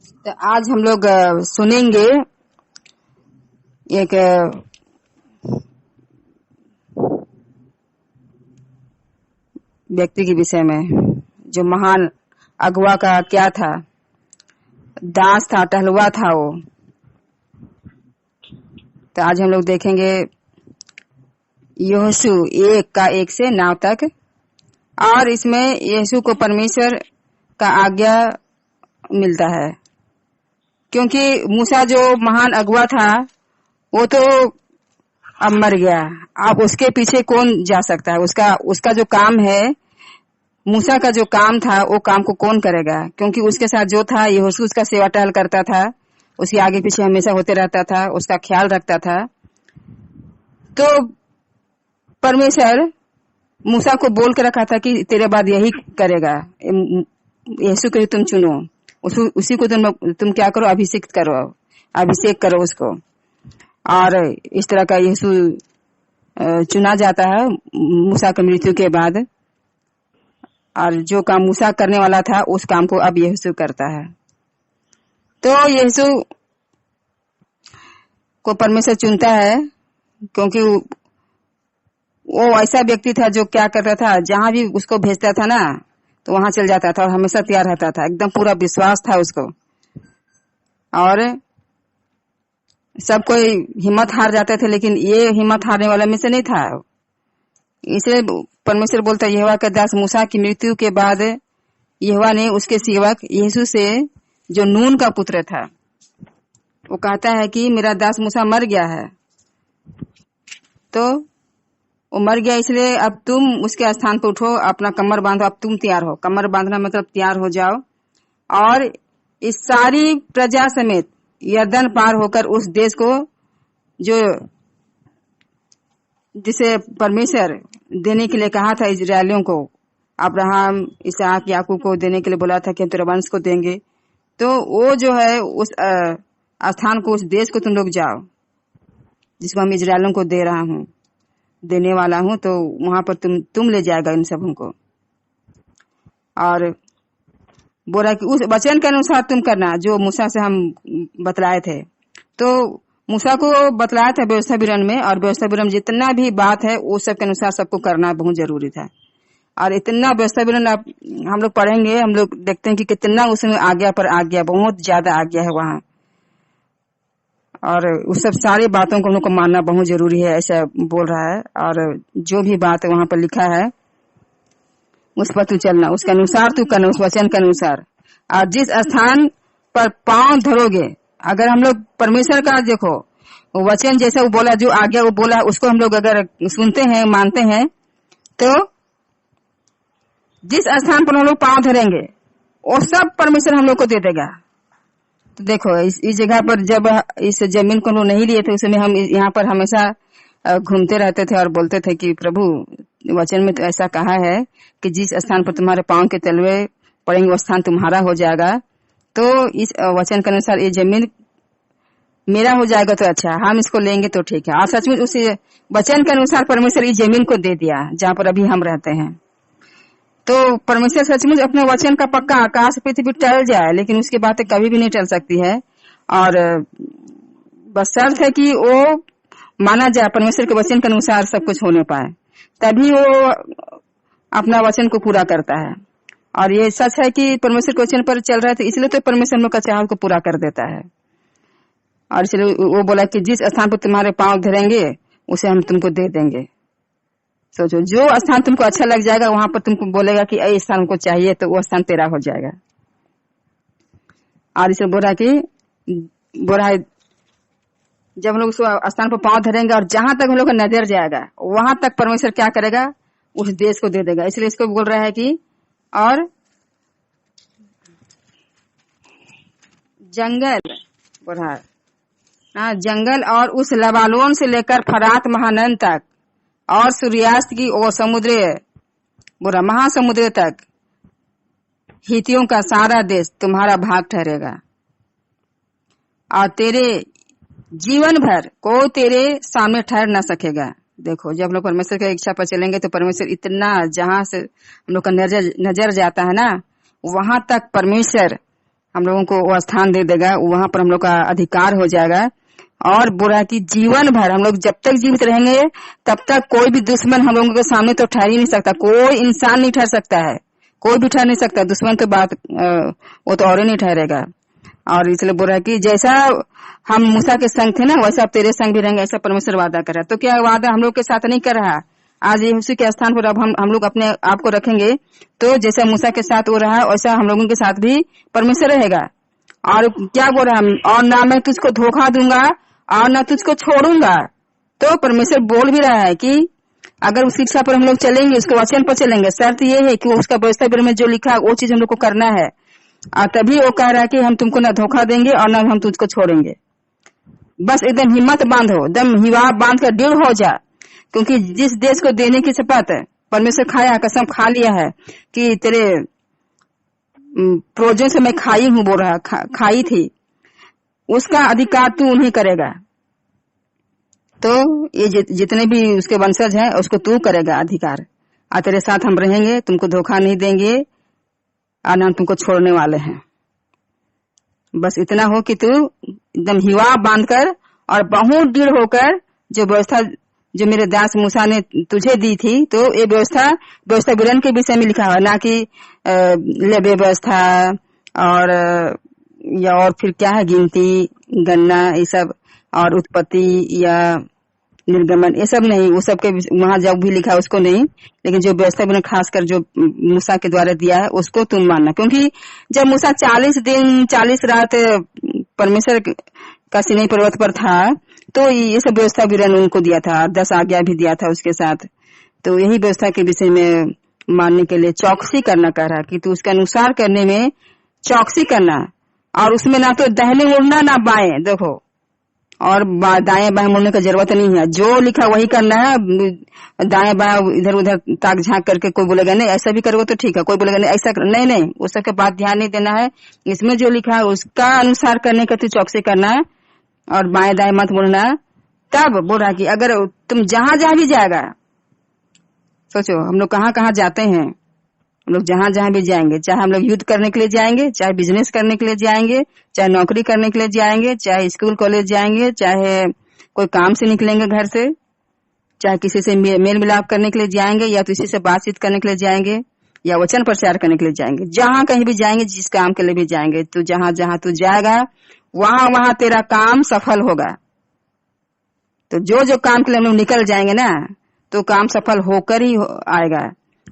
तो आज हम लोग सुनेंगे एक व्यक्ति के विषय में जो महान अगुआ का क्या था, दास था, टहलुआ था वो। तो आज हम लोग देखेंगे यहोशू 1 से 9 तक। और इसमें यीशु को परमेश्वर का आज्ञा मिलता है, क्योंकि मूसा जो महान अगुआ था वो तो अब मर गया। अब उसके पीछे कौन जा सकता है? उसका जो काम है, मूसा का जो काम था वो काम को कौन करेगा? क्योंकि उसके साथ जो था यहोशू उसका सेवा टहल करता था, उसके आगे पीछे हमेशा होते रहता था, उसका ख्याल रखता था। तो परमेश्वर मूसा को बोल के रखा था कि तेरे बाद यही करेगा, यीशु को तुम चुनो, उसी को तुम क्या करो, अभिषेक करो उसको। और इस तरह का यीशु चुना जाता है मूसा की मृत्यु के बाद। और जो काम मूसा करने वाला था उस काम को अब यीशु करता है। तो यीशु को परमेश्वर चुनता है, क्योंकि वो ऐसा व्यक्ति था जो क्या करता था, जहां भी उसको भेजता था ना तो वहां चल जाता था और हमेशा तैयार रहता था। एकदम पूरा विश्वास था उसको। और सब कोई हिम्मत हार जाते थे, लेकिन ये हिम्मत हारने वाला में से नहीं था। इसलिए परमेश्वर बोलता है, यहोवा के दास मूसा की मृत्यु के बाद यहोवा ने उसके सेवक यीशु से, जो नून का पुत्र था, वो कहता है कि मेरा दास मूसा मर गया है। तो वो मर गया, इसलिए अब तुम उसके स्थान पर उठो, अपना कमर बांधो, अब तुम तैयार हो। कमर बांधना मतलब तैयार हो जाओ और इस सारी प्रजा समेत यरदन पार होकर उस देश को, जो जिसे परमेश्वर देने के लिए कहा था इजरायलियों को, अब्राहम, इसहाक, याकूब को देने के लिए बोला था कि हम तेरे वंश को देंगे। तो वो जो है उस स्थान को, उस देश को तुम लोग जाओ, जिसको हम इजरायलियों को दे रहा हूँ, देने वाला हूँ। तो वहां पर तुम ले जाएगा इन सब को। और बोला कि उस वचन के अनुसार तुम करना जो मूसा से हम बतलाए थे। तो मूसा को बतलाया था व्यवस्था विवरण में, और व्यवस्था विवरण जितना भी बात है वो सब के अनुसार सबको करना बहुत जरूरी था। और इतना व्यवस्था विवरण हम लोग पढ़ेंगे, हम लोग देखते हैं कि कितना उसमें आज्ञा पर आज्ञा, बहुत ज्यादा आज्ञा है वहाँ। और उस सब सारी बातों को हम लोग को मानना बहुत जरूरी है, ऐसा बोल रहा है। और जो भी बात वहां पर लिखा है उस पर तू चलना, उसके अनुसार तू करना, उस वचन के अनुसार। और जिस स्थान पर पांव धरोगे, अगर हम लोग परमेश्वर का देखो वचन जैसा वो बोला, जो आज्ञा वो बोला, उसको हम लोग अगर सुनते हैं, मानते हैं, तो जिस स्थान पर हम लोग पांव धरेंगे वो सब परमेश्वर हम लोग को दे देगा। तो देखो इस जगह पर जब इस जमीन को लोग नहीं लिए थे, उस समय हम यहाँ पर हमेशा घूमते रहते थे और बोलते थे कि प्रभु वचन में तो ऐसा कहा है कि जिस स्थान पर तुम्हारे पांव के तलवे पड़ेंगे वो स्थान तुम्हारा हो जाएगा। तो इस वचन के अनुसार ये जमीन मेरा हो जाएगा तो अच्छा, हम इसको लेंगे तो ठीक है। और सचमुच उस वचन के अनुसार परमेश्वर इस जमीन को दे दिया जहाँ पर अभी हम रहते हैं। तो परमेश्वर सचमुच अपने वचन का पक्का, आकाश पृथ्वी टल जाए लेकिन उसकी बातें कभी भी नहीं टल सकती है। और बस शर्त है कि वो माना जाए, परमेश्वर के वचन के अनुसार सब कुछ होने पाए, तभी वो अपना वचन को पूरा करता है। और ये सच है कि परमेश्वर के वचन पर चल रहा है, तो इसलिए तो परमेश्वर हम लोग का चाहत को पूरा कर देता है। और इसलिए वो बोला कि जिस स्थान पर तुम्हारे पांव धरेंगे उसे हम तुमको दे देंगे। सोचो, जो स्थान तुमको अच्छा लग जाएगा वहां पर तुमको बोलेगा कि ये स्थान हमको चाहिए, तो वो स्थान तेरा हो जाएगा। और इसे बोला है जब हम लोग उस स्थान पर पांव धरेंगे और जहां तक हम लोग का नजर जाएगा वहां तक परमेश्वर क्या करेगा, उस देश को दे देगा। इसलिए इसको बोल रहा है कि और जंगल बोल रहा है, जंगल और उस लबालोन से लेकर फरात महानद तक और सूर्यास्त की ओर समुद्र बोला महासमुद्र तक, हितियों का सारा देश तुम्हारा भाग ठहरेगा। और तेरे जीवन भर को तेरे सामने ठहर ना सकेगा। देखो, जब लोग परमेश्वर की इच्छा पर चलेंगे तो परमेश्वर इतना, जहां से हम लोग का नजर जाता है ना, वहां तक परमेश्वर हम लोगों को वो स्थान दे देगा, वहां पर हम लोग का अधिकार हो जाएगा। और बुरा की जीवन भर हम लोग जब तक जीवित रहेंगे तब तक कोई भी दुश्मन हम लोगों के सामने तो ठहर ही नहीं सकता, कोई इंसान नहीं ठहर सकता है, कोई भी ठहर नहीं सकता। दुश्मन के बात वो तो और ही नहीं ठहरेगा। और इसलिए बुरा की जैसा हम मूसा के संग थे ना, वैसा अब तेरे संग भी रहेंगे, ऐसा परमेश्वर वादा कर रहा है। तो क्या वादा हम लोग के साथ नहीं कर रहा? आज उसी के स्थान पर अब हम लोग अपने आप को रखेंगे, तो जैसा मूसा के साथ हो रहा है वैसा हम लोगों के साथ भी परमेश्वर रहेगा। और क्या बोल रहा है, और ना मैं तुझको धोखा दूंगा और ना तुझको छोड़ूंगा। तो परमेश्वर बोल भी रहा है कि अगर उस शिक्षा पर हम लोग चलेंगे, उसके वचन पर चलेंगे, शर्त ये है कि उसका व्यवस्था में जो लिखा है वो चीज हम लोग को करना है। और तभी वो कह रहा है कि हम तुमको ना धोखा देंगे और ना हम तुझको छोड़ेंगे। बस एकदम हिम्मत बांधो, एकदम हिवा बांध कर दृढ़ हो जा, क्योंकि जिस देश को देने की शपथ परमेश्वर खाया, कसम खा लिया है कि तेरे पूर्वजों से मैं खाई हूं, बोल रहा खाई थी, उसका अधिकार तू उन्हें करेगा। तो ये जितने भी उसके वंशज हैं उसको तू करेगा अधिकार। और तेरे साथ हम रहेंगे, तुमको धोखा नहीं देंगे और ना तुमको छोड़ने वाले हैं। बस इतना हो कि तू एकदम हिवा बांधकर और बहुत दृढ़ होकर जो व्यवस्था जो मेरे दास मूसा ने तुझे दी थी, तो ये व्यवस्था विवरण के विषय में लिखा हुआ, ना कि लेबे व्यवस्था और या और फिर क्या है गिनती, गणना, ये सब, और उत्पत्ति या निर्गमन, ये सब नहीं। वो सब के वहां जब भी लिखा है उसको नहीं, लेकिन जो व्यवस्था विवरण खासकर जो मूसा के द्वारा दिया है उसको तुम मानना। क्योंकि जब मूसा 40 दिन 40 रात परमेश्वर का सीनै पर्वत पर था, तो ये सब व्यवस्था विवरण उनको दिया था और 10 आज्ञा भी दिया था उसके साथ। तो यही व्यवस्था के विषय में मानने के लिए चौकसी करना कह रहा कि तू उसके अनुसार करने में चौकसी करना, और उसमें ना तो दाहिने मुड़ना ना बाएं, देखो, और दाएं बाएं मुड़ने की जरूरत नहीं है। जो लिखा वही करना है। दाएं बाएं इधर उधर ताक झांक करके कोई बोलेगा नहीं ऐसा भी करोगे तो ठीक है, कोई बोलेगा नहीं ऐसा नहीं नहीं, वो सब के बात ध्यान नहीं देना है। इसमें जो लिखा है उसका अनुसार करने का तू चौकसी करना है, और बाएं दाएं मत मुड़ना। तब बोल रहा कि अगर तुम जहां जहां भी जाएगा, सोचो हम लोग कहाँ कहाँ जाते हैं, हम लोग जहां जहां भी जाएंगे, चाहे हम लोग युद्ध करने के लिए जाएंगे, चाहे बिजनेस करने के लिए जाएंगे, चाहे नौकरी करने के लिए जाएंगे, चाहे स्कूल कॉलेज जाएंगे, चाहे कोई काम से निकलेंगे घर से, चाहे किसी से मेल मिलाप करने के लिए जाएंगे, या किसी से बातचीत करने के लिए जाएंगे, या वचन प्रचार करने के लिए जाएंगे, जहां कहीं भी जाएंगे, जिस काम के लिए भी जाएंगे, तो जहां जहां तू जाएगा वहां वहां तेरा काम सफल होगा। तो जो जो काम के लिए हम लोग निकल जाएंगे ना, तो काम सफल होकर ही आएगा,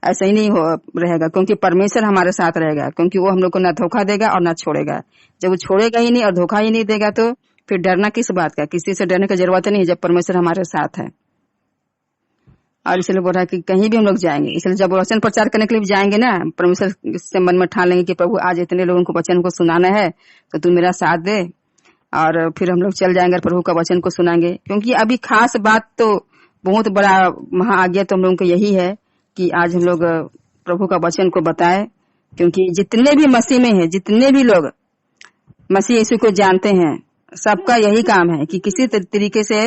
ऐसा ही नहीं रहेगा, क्योंकि परमेश्वर हमारे साथ रहेगा। क्योंकि वो हम लोग को ना धोखा देगा और ना छोड़ेगा। जब वो छोड़ेगा ही नहीं और धोखा ही नहीं देगा, तो फिर डरना किस बात का? किसी से डरने की जरूरत नहीं है जब परमेश्वर हमारे साथ है। और इसलिए बोल रहा है कि कहीं भी हम लोग जाएंगे, इसलिए जब वचन प्रचार करने के लिए जाएंगे ना, परमेश्वर से मन में ठान लेंगे कि प्रभु आज इतने लोगों को वचन को सुनाना है, तो तू मेरा साथ दे। और फिर हम लोग चल जाएंगे और प्रभु का वचन को सुनाएंगे। क्योंकि अभी खास बात तो बहुत बड़ा महाआज्ञा तो हम लोगों को यही है कि आज हम लोग प्रभु का वचन को बताएं। क्योंकि जितने भी मसीह में हैं, जितने भी लोग मसीह यीशु को जानते हैं, सबका यही काम है कि किसी तरीके से,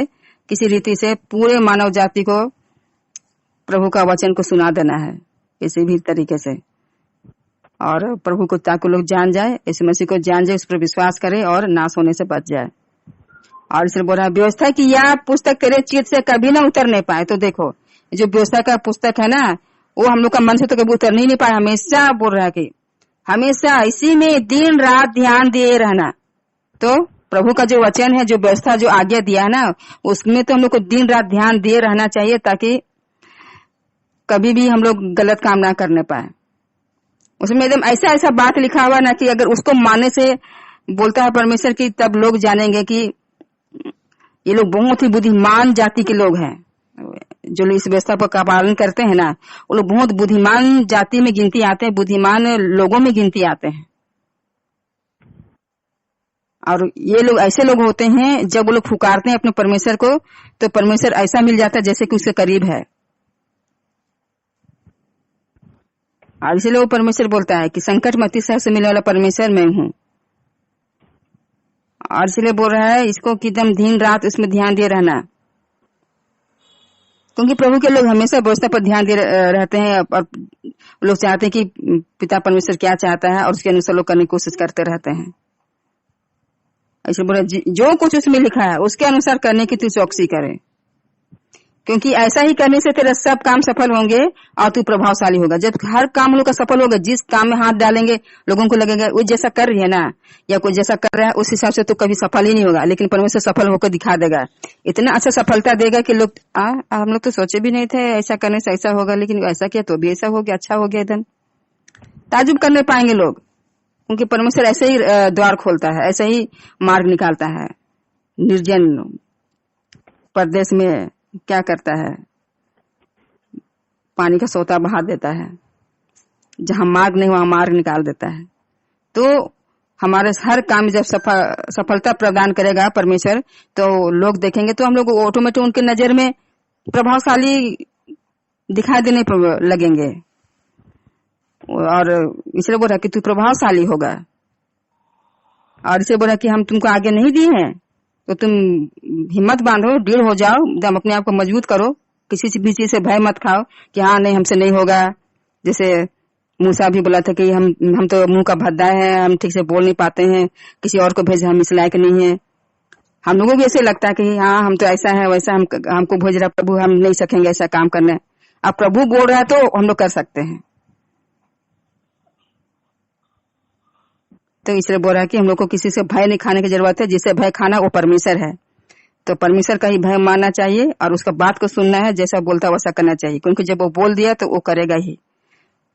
किसी रीति से पूरे मानव जाति को प्रभु का वचन को सुना देना है, किसी भी तरीके से। और प्रभु को ताकि लोग जान जाए, यीशु मसीह को जान जाए, उस पर विश्वास करे और नाश होने से बच जाए। और इसलिए बोल रहा है व्यवस्था की यह पुस्तक तेरे चित्त से कभी ना उतरने पाए। तो देखो जो व्यवस्था का पुस्तक है ना, वो हम लोग का मन से तो कभी उतर नहीं पाए। हमेशा बोल रहा है कि हमेशा इसी में दिन रात ध्यान दिए रहना। तो प्रभु का जो वचन है, जो व्यवस्था, जो आज्ञा दिया है ना, उसमें तो हम लोग को दिन रात ध्यान दिए रहना चाहिए, ताकि कभी भी हम लोग गलत काम ना करने पाए। उसमें एकदम ऐसा ऐसा बात लिखा हुआ ना कि अगर उसको मानने से बोलता है परमेश्वर की, तब लोग जानेंगे कि ये लोग बहुत ही बुद्धिमान जाति के लोग हैं। जो लोग इस व्यवस्था का पालन करते हैं ना, वो लोग बहुत बुद्धिमान जाति में गिनती आते हैं, बुद्धिमान लोगों में गिनती आते हैं। और ये लोग ऐसे लोग होते हैं, जब वो लोग पुकारते हैं अपने परमेश्वर को, तो परमेश्वर ऐसा मिल जाता है जैसे कि उसके करीब है। और इसलिए वो परमेश्वर बोलता है कि संकट मत से मिलने वाला परमेश्वर मैं हूँ। और इसलिए बोल रहा है इसको कि एकदम दिन रात उसमें ध्यान दिए रहना। क्योंकि प्रभु के लोग हमेशा व्यवस्था पर ध्यान दे रहते हैं और लोग चाहते हैं कि पिता परमेश्वर क्या चाहता है और उसके अनुसार लोग करने की कोशिश करते रहते हैं। ऐसे बोला जो कुछ उसमें लिखा है उसके अनुसार करने की तू चौकसी करे, क्योंकि ऐसा ही करने से तेरा सब काम सफल होंगे और तू प्रभावशाली होगा। जब हर काम लोग का सफल होगा, जिस काम में हाथ डालेंगे लोगों को लगेगा वो जैसा कर रही है ना या कोई जैसा कर रहा है उस हिसाब से तो कभी सफल ही नहीं होगा, लेकिन परमेश्वर सफल होकर दिखा देगा, इतना अच्छा सफलता देगा कि लोग हम लोग तो सोचे भी नहीं थे ऐसा करने से ऐसा होगा, लेकिन ऐसा किया तो भी ऐसा हो गया, अच्छा हो गया, एकदम ताजुब करने पाएंगे लोग, क्योंकि परमेश्वर ऐसे ही द्वार खोलता है, ऐसे ही मार्ग निकालता है। निर्जन प्रदेश में क्या करता है, पानी का सोता बहा देता है, जहां मार्ग नहीं वहां मार्ग निकाल देता है। तो हमारे हर काम जब सफलता प्रदान करेगा परमेश्वर, तो लोग देखेंगे तो हम लोग ऑटोमेटिक उनके नजर में प्रभावशाली दिखाई देने लगेंगे, और इसलिए बोला कि तू प्रभावशाली होगा। और इसे बोला कि हम तुमको आगे नहीं दिए हैं तो तुम हिम्मत बांधो, दृढ़ हो जाओ, एकदम अपने आप को मजबूत करो, किसी भी चीज से भय मत खाओ कि हाँ नहीं हमसे नहीं होगा। जैसे मूसा भी बोला था कि हम तो मुंह का भद्दा है, हम ठीक से बोल नहीं पाते हैं, किसी और को भेज हम इस लायक नहीं है। हम लोगों को भी ऐसे लगता है कि हाँ हम तो ऐसा है वैसा, हमको भेज रहा प्रभु, हम नहीं सकेंगे ऐसा काम करने। अब प्रभु बोल रहा है तो हम लोग कर सकते हैं। तो इसलिए बोल रहा है कि हम लोग को किसी से भय नहीं खाने की जरूरत है, जिससे भय खाना वो परमेश्वर है। तो परमेश्वर का ही भय मानना चाहिए और उसका बात को सुनना है, जैसा बोलता वैसा करना चाहिए, क्योंकि जब वो बोल दिया तो वो करेगा ही।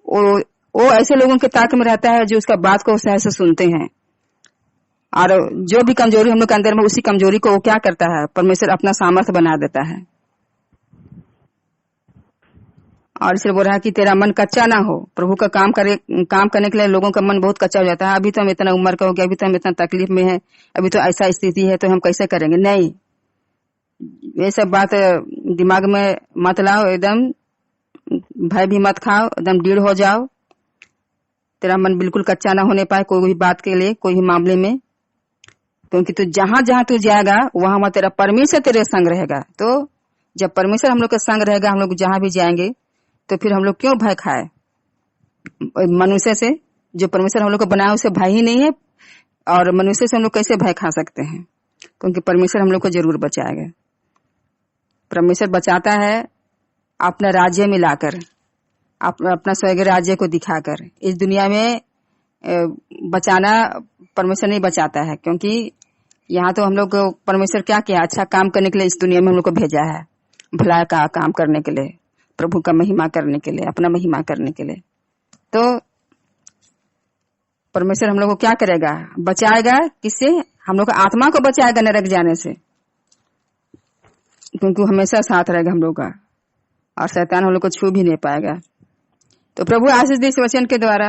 वो ऐसे लोगों के ताक में रहता है जो उसका बात को सहज से सुनते हैं, और जो भी कमजोरी हम लोग के अंदर में उसी कमजोरी को वो क्या करता है, परमेश्वर अपना सामर्थ्य बना देता है। और इसलिए बोल रहा है कि तेरा मन कच्चा ना हो। प्रभु का काम करने के लिए लोगों का मन बहुत कच्चा हो जाता है। अभी तो हम इतना उम्र का हो गया, अभी तो हम इतना तकलीफ में है, अभी तो ऐसा स्थिति है तो हम कैसे करेंगे। नहीं, ये सब बात दिमाग में मत लाओ, एकदम भय भी मत खाओ, एकदम दृढ़ हो जाओ। तेरा मन बिल्कुल कच्चा ना होने पाए कोई भी बात के लिए, कोई भी मामले में, क्योंकि तू जहां जहां तू जाएगा वहां तेरा परमेश्वर तेरे संग रहेगा। तो जब परमेश्वर हम लोग के संग रहेगा, हम लोग जहां भी जाएंगे, तो फिर हम लोग क्यों भय खाए मनुष्य से? जो परमेश्वर हम लोग को बनाया उसे भय ही नहीं है, और मनुष्य से हम लोग कैसे भय खा सकते हैं? क्योंकि परमेश्वर हम लोग को जरूर बचाएगा। परमेश्वर बचाता है अपना राज्य में लाकर, अपना स्वर्गीय राज्य को दिखाकर। इस दुनिया में बचाना परमेश्वर नहीं बचाता है, क्योंकि यहाँ तो हम लोग परमेश्वर क्या किया, अच्छा काम करने के लिए इस दुनिया में हम लोग को भेजा है, भला का काम करने के लिए, प्रभु का महिमा करने के लिए, अपना महिमा करने के लिए। तो परमेश्वर हम लोग को क्या करेगा, बचाएगा। किससे? हम लोग का आत्मा को बचाएगा नरक जाने से, क्योंकि हमेशा साथ रहेगा हम लोग का, और शैतान हम लोग को छू भी नहीं पाएगा। तो प्रभु आशीष दे इस वचन के द्वारा।